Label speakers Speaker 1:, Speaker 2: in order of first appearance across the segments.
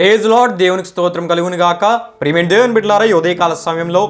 Speaker 1: Praise lord. దేవునికి స్తోత్రం కలుగును గాక. ప్రియమైన దేవుని బిడ్డలారా, ఈ ఉదయకాల సమయంలో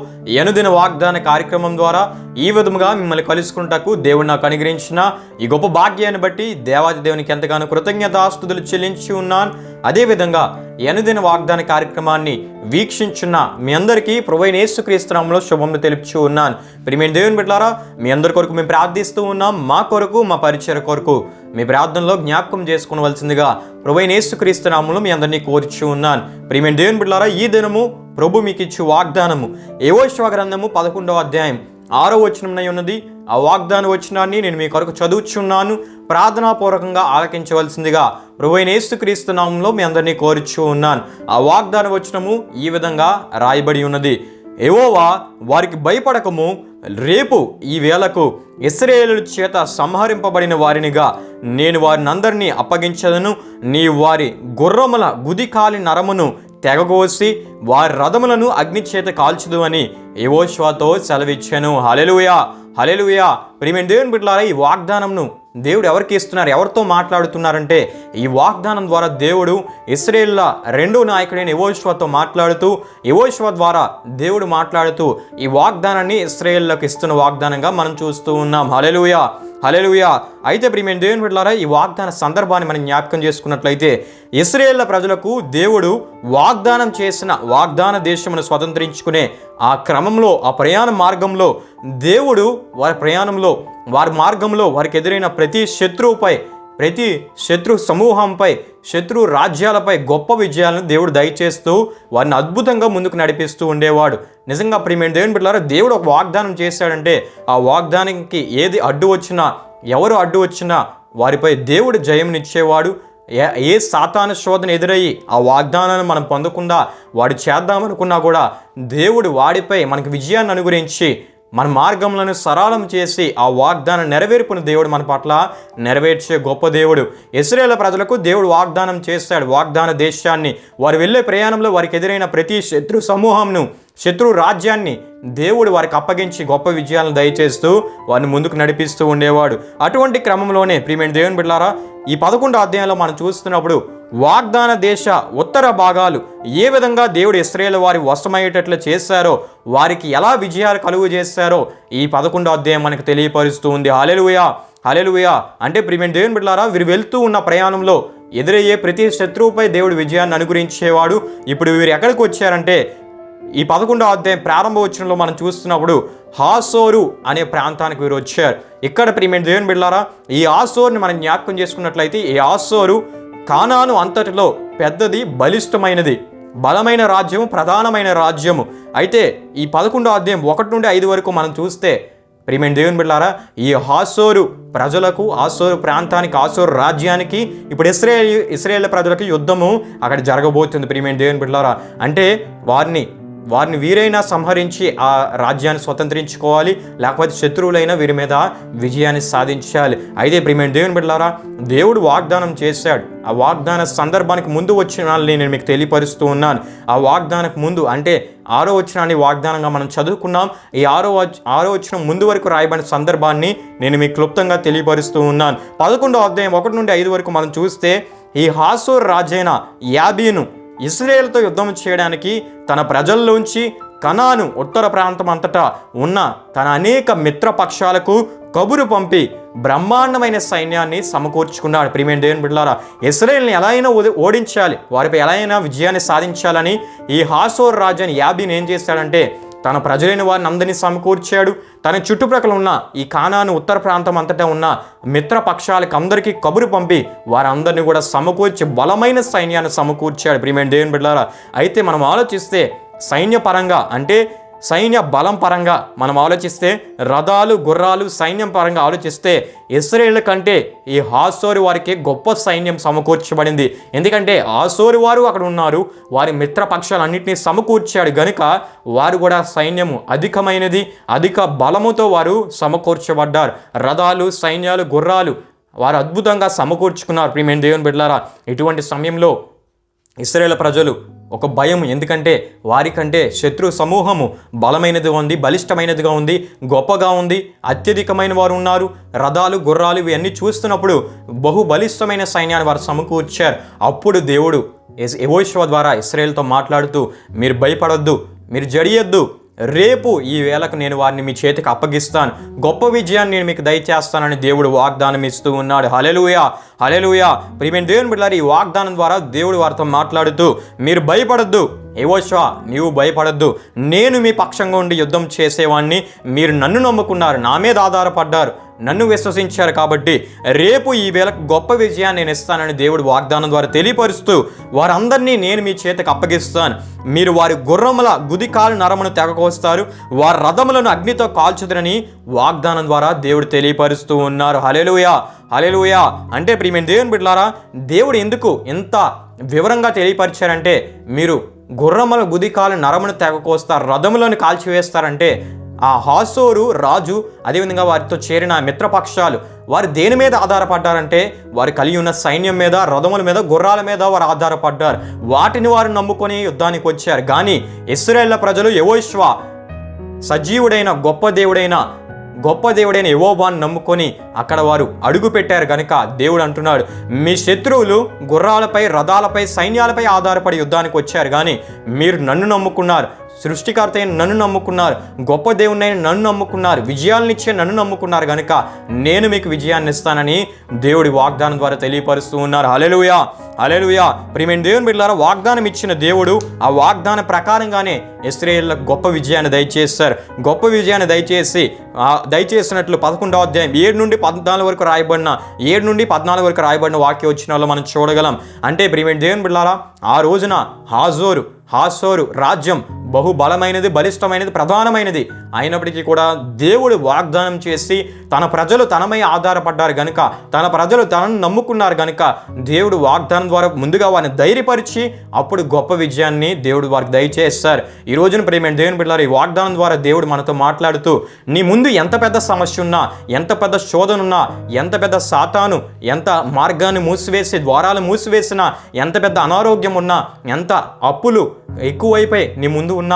Speaker 1: అనుదిన వాగ్దాన కార్యక్రమం ద్వారా ఈ విధముగా మిమ్మల్ని కలుసుకుంటకు దేవుడు నాకు అనుగ్రహించిన ఈ గొప్ప భాగ్యాన్ని బట్టి దేవాది దేవునికి ఎంతగానో కృతజ్ఞతాస్తుతులు చెల్లించి ఉన్నాను. అదేవిధంగా అనుదిన వాగ్దాన కార్యక్రమాన్ని వీక్షించున్న మీ అందరికీ ప్రభువైన యేసుక్రీస్తు నామములో శుభములు తెలుపుచూ ఉన్నాను. ప్రియమైన దేవుని బిడ్డలారా, మీ అందరి కొరకు మేము ప్రార్థిస్తూ ఉన్నాం. మా కొరకు, మా పరిచయ కొరకు మీ ప్రార్థనలో జ్ఞాపకం చేసుకునవలసిందిగా ప్రభువైన యేసుక్రీస్తు నామములో మీ అందరినీ కోరుచూ ఉన్నాను. ప్రియమైన దేవుని బిడ్డలారా, ఈ దినము ప్రభు మీకు ఇచ్చు వాగ్దానము యెహోషువ గ్రంథము 11వ అధ్యాయం 6వ వచనమునై ఉన్నది. ఆ వాగ్దాన వచనాన్ని నేను మీ కొరకు చదువుచున్నాను. ప్రార్థనాపూర్వకంగా ఆలకించవలసిందిగా ప్రభువైన యేసుక్రీస్తు నామములో మీ అందరినీ కోరుచూ ఉన్నాను. ఆ వాగ్దాన వచనము ఈ విధంగా రాయబడి ఉన్నది. యెహోవా వారికి భయపడకము, రేపు ఈ వేళకు ఇశ్రాయేలు చేత సంహరింపబడిన వారినిగా నేను వారిని అందరినీ అప్పగించదను. నీ వారి గుర్రముల గుదికాలి నరమును తెగగోసి వారి రథములను అగ్ని చేత కాల్చుదు అని యెహోషువతో సెలవిచ్చాను. హల్లెలూయా, హల్లెలూయా. ప్రియమైన దేవుని బిడ్డలారా, ఈ వాగ్దానంను దేవుడు ఎవరికి ఇస్తున్నారు, ఎవరితో మాట్లాడుతున్నారంటే ఈ వాగ్దానం ద్వారా దేవుడు ఇశ్రాయేలుల రెండో నాయకుడైన యెహోషువతో మాట్లాడుతూ, యెహోషువ ద్వారా దేవుడు మాట్లాడుతూ ఈ వాగ్దానాన్ని ఇశ్రాయేలులకు ఇస్తున్న వాగ్దానంగా మనం చూస్తూ ఉన్నాం. హల్లెలూయా, హల్లెలూయా. అయితే ప్రియమైన దేవుని బిడ్డలారా, ఈ వాగ్దాన సందర్భాన్ని మనం జ్ఞాపకం చేసుకున్నట్లయితే ఇశ్రాయేళ్ల ప్రజలకు దేవుడు వాగ్దానం చేసిన వాగ్దాన దేశమును స్వతంత్రించుకునే ఆ క్రమంలో, ఆ ప్రయాణ మార్గంలో దేవుడు వారి మార్గంలో వారికి ఎదురైన ప్రతి శత్రువుపై, ప్రతి శత్రు సమూహంపై, శత్రు రాజ్యాలపై గొప్ప విజయాలను దేవుడు దయచేస్తూ వారిని అద్భుతంగా ముందుకు నడిపిస్తూ ఉండేవాడు. నిజంగా ప్రియమైన దేవుని బిడ్డలారా, దేవుడు ఒక వాగ్దానం చేశాడంటే ఆ వాగ్దానానికి ఏది అడ్డు వచ్చినా, ఎవరు అడ్డు వచ్చినా వారిపై దేవుడు జయమునిచ్చేవాడు. ఏ సాతాను శోధన ఎదురయ్యి ఆ వాగ్దానాన్ని మనం పొందకుండా వాడు చేద్దామనుకున్నా కూడా దేవుడు వాడిపై మనకు విజయాన్ని అనుగ్రహించి మన మార్గములను సరళం చేసి ఆ వాగ్దానం నెరవేర్పును దేవుడు మన పట్ల నెరవేర్చే గొప్ప దేవుడు. ఇశ్రాయేలు ప్రజలకు దేవుడు వాగ్దానం చేశాడు. వాగ్దాన దేశాన్ని, వారు వెళ్ళే ప్రయాణంలో వారికి ఎదురైన ప్రతి శత్రు సమూహంను, శత్రు రాజ్యాన్ని దేవుడు వారికి అప్పగించి గొప్ప విజయాలను దయచేస్తూ వారిని ముందుకు నడిపిస్తూ ఉండేవాడు. అటువంటి క్రమంలోనే ప్రియమైన దేవుని బిడ్డలారా, ఈ 11వ అధ్యాయంలో మనం చూస్తున్నప్పుడు వాగ్దాన దేశ ఉత్తర భాగాలు ఏ విధంగా దేవుడు ఇశ్రాయేలు వారి వశమయ్యేటట్లు చేశారో, వారికి ఎలా విజయాలు కలుగు చేశారో ఈ 11వ అధ్యాయం మనకు తెలియపరుస్తూ ఉంది. హల్లెలూయా, హల్లెలూయా. అంటే ప్రియమైన దేవుని బిడ్డలారా, వీరు వెళ్తూ ఉన్న ప్రయాణంలో ఎదురయ్యే ప్రతి శత్రువుపై దేవుడు విజయాన్ని అనుగ్రహించేవాడు. ఇప్పుడు వీరు ఎక్కడికి వచ్చారంటే ఈ 11వ అధ్యాయం ప్రారంభ వచనంలో మనం చూస్తున్నప్పుడు హాసోరు అనే ప్రాంతానికి వీరు వచ్చారు. ఇక్కడ ప్రియమైన దేవుని బిడ్డలారా, ఈ హాసోరుని మనం జ్ఞాపకం చేసుకున్నట్లయితే ఈ హాసోరు కానాను అంతటిలో పెద్దది, బలిష్టమైనది, బలమైన రాజ్యము, ప్రధానమైన రాజ్యము. అయితే ఈ 11వ అధ్యాయం 1 నుండి 5 వరకు మనం చూస్తే ప్రియమైన దేవుని బిడ్డలారా, ఈ హాసోరు ప్రజలకు, హాసోరు ప్రాంతానికి, హాసోరు రాజ్యానికి ఇప్పుడు ఇశ్రాయేలు ప్రజలకు యుద్ధము అక్కడ జరగబోతుంది. ప్రియమైన దేవుని బిడ్డలారా, అంటే వారిని వీరైనా సంహరించి ఆ రాజ్యాన్ని స్వతంత్రించుకోవాలి, లేకపోతే శత్రువులైనా వీరి మీద విజయాన్ని సాధించాలి. అయితే ప్రియమైన దేవుని బిడ్డలారా, దేవుడు వాగ్దానం చేశాడు. ఆ వాగ్దాన సందర్భానికి ముందు వచ్చిన నేను మీకు తెలియపరుస్తూ ఉన్నాను. ఆ వాగ్దానానికి ముందు అంటే 6వ వచనాన్ని వాగ్దానంగా మనం చదువుకున్నాం. ఈ 6వ వచనం ముందు వరకు రాయబడిన సందర్భాన్ని నేను మీకు క్లుప్తంగా తెలియపరుస్తూ ఉన్నాను. 11వ అధ్యాయం 1 నుండి 5 వరకు మనం చూస్తే ఈ హాసోరు రాజైన యాబీను ఇశ్రాయేలుతో యుద్ధం చేయడానికి తన ప్రజల్లోంచి కనాను ఉత్తర ప్రాంతం అంతటా ఉన్న తన అనేక మిత్రపక్షాలకు కబురు పంపి బ్రహ్మాండమైన సైన్యాన్ని సమకూర్చుకున్నాడు. ప్రియమైన దేవుని బిడ్డలారా, ఇశ్రాయేలుని ఎలా అయినా ఓడించాలి, వారిపై ఎలా అయినా విజయాన్ని సాధించాలని ఈ హాసోరు రాజైన యాబీను ఏం చేశాడంటే తన ప్రజలైన వారిని అందరినీ సమకూర్చాడు. తన చుట్టుప్రక్కల ఉన్న ఈ కానాను ఉత్తర ప్రాంతం అంతటా ఉన్న మిత్రపక్షాలకు అందరికీ కబురు పంపి వారందరినీ కూడా సమకూర్చి బలమైన సైన్యాన్ని సమకూర్చాడు. ప్రియమైన దేవుని బిడ్డలారా, అయితే మనం ఆలోచిస్తే సైన్యపరంగా అంటే సైన్య బలం పరంగా మనం ఆలోచిస్తే, రథాలు, గుర్రాలు, సైన్యం పరంగా ఆలోచిస్తే ఇశ్రాయేలు కంటే ఈ హాసోరు వారికి గొప్ప సైన్యం సమకూర్చబడింది. ఎందుకంటే హాసోరు వారు అక్కడ ఉన్నారు, వారి మిత్రపక్షాలన్నింటినీ సమకూర్చాడు గనుక వారు కూడా సైన్యము అధికమైనది, అధిక బలముతో వారు సమకూర్చబడ్డారు. రథాలు, సైన్యాలు, గుర్రాలు వారు అద్భుతంగా సమకూర్చుకున్నారు. ప్రియమైన దేవుని బిడ్డలారా, ఇటువంటి సమయంలో ఇశ్రాయేలు ప్రజలు ఒక భయం, ఎందుకంటే వారికంటే శత్రు సమూహము బలమైనదిగా ఉంది, బలిష్టమైనదిగా ఉంది, గొప్పగా ఉంది, అత్యధికమైన వారు ఉన్నారు. రథాలు, గుర్రాలు ఇవన్నీ చూస్తున్నప్పుడు బహు బలిష్టమైన సైన్యాన్ని వారు సమకూర్చారు. అప్పుడు దేవుడు యెహోషువ ద్వారా ఇశ్రాయేలుతో మాట్లాడుతూ మీరు భయపడొద్దు, మీరు జడియొద్దు, రేపు ఈ వేళకు నేను వారిని మీ చేతికి అప్పగిస్తాను, గొప్ప విజయాన్ని నేను మీకు దయచేస్తానని దేవుడు వాగ్దానం ఇస్తూ ఉన్నాడు. హల్లెలూయా, హల్లెలూయా. ప్రియమైన దేవుని బిడ్డలారా, ఈ వాగ్దానం ద్వారా దేవుడు వారితో మాట్లాడుతూ మీరు భయపడొద్దు, యెహోషువ నీవు భయపడొద్దు, నేను మీ పక్షంగా ఉండి యుద్ధం చేసేవాడిని, మీరు నన్ను నమ్ముకున్నారు, నా మీద ఆధారపడ్డారు, నన్ను విశ్వసించారు, కాబట్టి రేపు ఈ వేళకు గొప్ప విజయాన్ని నేను ఇస్తానని దేవుడు వాగ్దానం ద్వారా తెలియపరుస్తూ వారందరినీ నేను మీ చేతికి అప్పగిస్తాను, మీరు వారి గుర్రముల గుదికాలు నరమును తెగకోస్తారు, వారి రథములను అగ్నితో కాల్చుదురని వాగ్దానం ద్వారా దేవుడు తెలియపరుస్తూ ఉన్నారు. హల్లెలూయా, హల్లెలూయా. అంటే ప్రియమైన దేవుని బిడ్డలారా, దేవుడు ఎందుకు ఇంత వివరంగా తెలియపరిచారంటే మీరు గుర్రముల గుదికాలు నరమును తెగకోస్తారు, రథములను కాల్చివేస్తారంటే ఆ హాసోరు రాజు, అదేవిధంగా వారితో చేరిన మిత్రపక్షాలు వారు దేని మీద ఆధారపడ్డారంటే వారు కలిగి ఉన్న సైన్యం మీద, రథముల మీద, గుర్రాల మీద వారు ఆధారపడ్డారు. వాటిని వారు నమ్ముకొని యుద్ధానికి వచ్చారు. కానీ ఇశ్రాయేలు ప్రజలు యెహోషువ సజీవుడైన గొప్ప దేవుడైన యెహోవాను నమ్ముకొని అక్కడ వారు అడుగు పెట్టారు కనుక దేవుడు అంటున్నాడు, మీ శత్రువులు గుర్రాలపై, రథాలపై, సైన్యాలపై ఆధారపడి యుద్ధానికి వచ్చారు, కానీ మీరు నన్ను నమ్ముకున్నారు, సృష్టికర్త అయిన నన్ను నమ్ముకున్నారు, గొప్ప దేవుడినైన నన్ను నమ్ముకున్నారు, విజయాలనిచ్చే నన్ను నమ్ముకున్నారు కనుక నేను మీకు విజయాన్ని ఇస్తానని దేవుడి వాగ్దానం ద్వారా తెలియపరుస్తూ ఉన్నారు. హల్లెలూయా, హల్లెలూయా. ప్రియమైన దేవుని బిడ్డలారా, వాగ్దానం ఇచ్చిన దేవుడు ఆ వాగ్దాన ప్రకారంగానే ఇశ్రాయేలులకు గొప్ప విజయాన్ని దయచేస్తారు. గొప్ప విజయాన్ని దయచేసినట్లు 11వ అధ్యాయం 7 నుండి 14 వరకు రాయబడిన 7 నుండి 14 వరకు రాయబడిన వాక్యవచనాల్లో మనం చూడగలం. అంటే ప్రియమైన దేవుని బిడ్డలారా, ఆ రోజున హాసోరు రాజ్యం బహుబలమైనది, బలిష్టమైనది, ప్రధానమైనది అయినప్పటికీ కూడా దేవుడు వాగ్దానం చేసి తన ప్రజలు తనమై ఆధారపడ్డారు గనుక, తన ప్రజలు తనను నమ్ముకున్నారు గనుక దేవుడు వాగ్దానం ద్వారా ముందుగా వారిని ధైర్యపరిచి అప్పుడు గొప్ప విజయాన్ని దేవుడు వారికి దయచేస్తారు. ఈ రోజున ప్రియమైన దేవుని బిడ్డలారా, ఈ వాగ్దానం ద్వారా దేవుడు మనతో మాట్లాడుతూ నీ ముందు ఎంత పెద్ద సమస్య ఉన్నా, ఎంత పెద్ద శోధన ఉన్నా, ఎంత పెద్ద సాతాను ఎంత మార్గాన్ని మూసివేసి ద్వారాలు మూసివేసినా, ఎంత పెద్ద అనారోగ్యం ఉన్నా, ఎంత అప్పులు ఎక్కువైపోయి నీ ముందు ఉన్న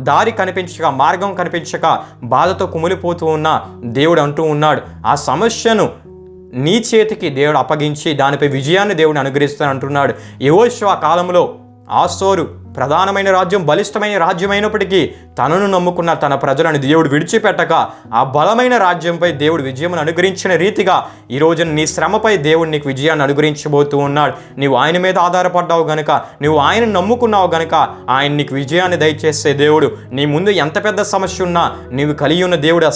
Speaker 1: దారి కనిపించక, మార్గం కనిపించక బాధతో కుమిలిపోతూ ఉన్నా దేవుడు అంటూ ఉన్నాడు, ఆ సమస్యను నీ చేతికి దేవుడు అప్పగించి దానిపై విజయాన్ని దేవుడు అనుగ్రహిస్తాను అంటున్నాడు. యెహోషువ కాలంలో హాసోరు ప్రధానమైన రాజ్యం, బలిష్టమైన రాజ్యం అయినప్పటికీ తనను నమ్ముకున్న తన ప్రజలను దేవుడు విడిచిపెట్టక ఆ బలమైన రాజ్యంపై దేవుడు విజయం అనుగ్రహించిన రీతిగా ఈ రోజున నీ శ్రమపై దేవుడు నీకు విజయాన్ని అనుగ్రహించబోతూ ఉన్నాడు. నీవు ఆయన మీద ఆధారపడ్డావు గనుక, నువ్వు ఆయన నమ్ముకున్నావు గనుక ఆయన నీకు విజయాన్ని దయచేసే దేవుడు. నీ ముందు ఎంత పెద్ద సమస్య ఉన్నా నీవు కలిగి ఉన్న దేవుడు ఆ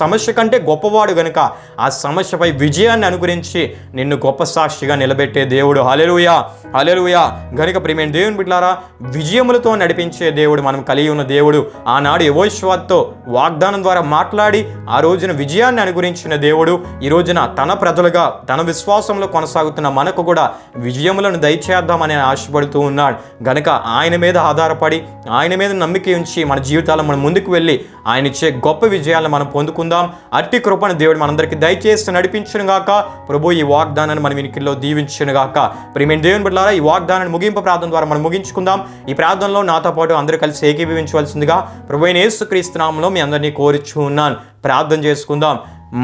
Speaker 1: సమస్య కంటే గొప్పవాడు గనుక ఆ సమస్యపై విజయాన్ని అనుగ్రహించి నిన్ను గొప్ప సాక్షిగా నిలబెట్టే దేవుడు. హల్లెలూయా, హల్లెలూయా. గనుక ప్రియమైన దేవుని బిడ్డలారా, విజయములతో నడిపించే దేవుడు మనం కలిగి ఉన్న దేవుడు. ఆనాడు యెహోషువతో వాగ్దానం ద్వారా మాట్లాడి ఆ రోజున విజయాన్ని అనుగ్రహించిన దేవుడు ఈ రోజున తన ప్రజలుగా తన విశ్వాసంలో కొనసాగుతున్న మనకు కూడా విజయములను దయచేద్దామని ఆశపడుతూ ఉన్నాడు. గనుక ఆయన మీద ఆధారపడి, ఆయన మీద నమ్మిక ఉంచి మన జీవితాల్లో మనం ముందుకు వెళ్ళి ఆయన ఇచ్చే గొప్ప విజయాలను మనం పొందుకుందాం. అట్టి కృపను దేవుడు మనందరికీ దయచేసి నడిపించును గాక. ప్రభు ఈ వాగ్దానాన్ని మన వినికిల్లో దీవించును గాక. ప్రియమైన దేవుని బిడ్డలారా, ఈ వాగ్దానాన్ని ముగింపు ప్రార్థన ద్వారా మనం ముగించుకుందాం. ఈ ప్రార్థనలో నాతో పాటు అందరూ కలిసి ఏకీభవించవలసిందిగా ప్రభువైన యేసుక్రీస్తు నామములో మీ అందరినీ కోరుచు ఉన్నాను. ప్రార్థన చేసుకుందాం.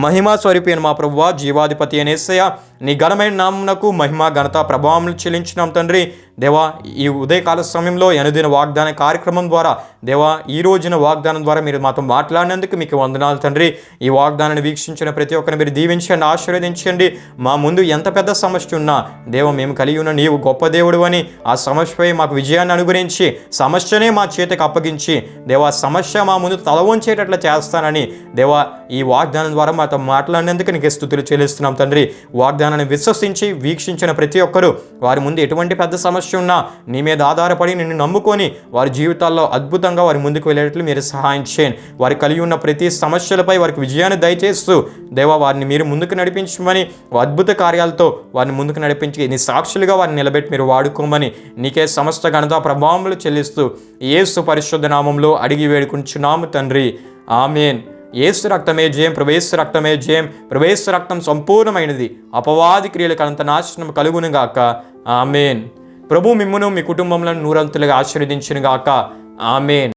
Speaker 1: మహిమా స్వరూపి అయిన మా ప్రభువా, జీవాధిపతి అయిన యేసయ్య, నీ ఘనమైన నామమునకు మహిమ, ఘనత, ప్రభావములు చెల్లించున్నాం తండ్రి. దేవా, ఈ ఉదయకాల సమయంలో అనుదిన వాగ్దాన కార్యక్రమం ద్వారా దేవా, ఈ రోజున వాగ్దానం ద్వారా మీరు మాతో మాట్లాడినందుకు మీకు వందనాలు తండ్రి. ఈ వాగ్దానాన్ని వీక్షించిన ప్రతి ఒక్కరిని మీరు దీవించండి, ఆశీర్వదించండి. మా ముందు ఎంత పెద్ద సమస్య ఉన్నా దేవా, మేము కలిగి ఉన్న నీవు గొప్ప దేవుడు అని ఆ సమస్యపై మాకు విజయాన్ని అనుగ్రహించి సమస్యనే మా చేతికి అప్పగించి దేవా, సమస్య మా ముందు తల వంచేటట్లు చేస్తానని దేవా, ఈ వాగ్దానం ద్వారా మాతో మాట్లాడినందుకు నీకు స్తుతులు చెల్లిస్తున్నాం తండ్రి. వాగ్దానాన్ని విశ్వసించి వీక్షించిన ప్రతి ఒక్కరూ వారి ముందు ఎటువంటి పెద్ద సమస్య ఉన్నా నీ మీద ఆధారపడి నిన్ను నమ్ముకొని వారి జీవితాల్లో అద్భుతంగా వారి ముందుకు వెళ్ళేటట్లు మీరు సహాయం చేయండి. వారి కలిగి ఉన్న ప్రతి సమస్యలపై వారికి విజయాన్ని దయచేస్తూ దేవా, వారిని మీరు ముందుకు నడిపించమని, అద్భుత కార్యాలతో వారిని ముందుకు నడిపించి నీ సాక్షులుగా వారిని నిలబెట్టి మీరు వాడుకోమని నీకే సమస్త ఘనత ప్రభావములు చెల్లిస్తూ యేసు పరిశుద్ధ నామంలో అడిగి వేడుకుంటున్నాము తండ్రి. ఆమేన్. యేసు రక్తమే జయం, ప్రవేశ రక్తమే జయం, ప్రవేశ రక్తం సంపూర్ణమైనది, అపవాది క్రియలకు అంత నాశనం కలుగును గాక. ఆమేన్. ప్రభు మిమ్మును మీ కుటుంబంలో నూరంతులుగా ఆశీర్వదించును గాక. ఆమేన్.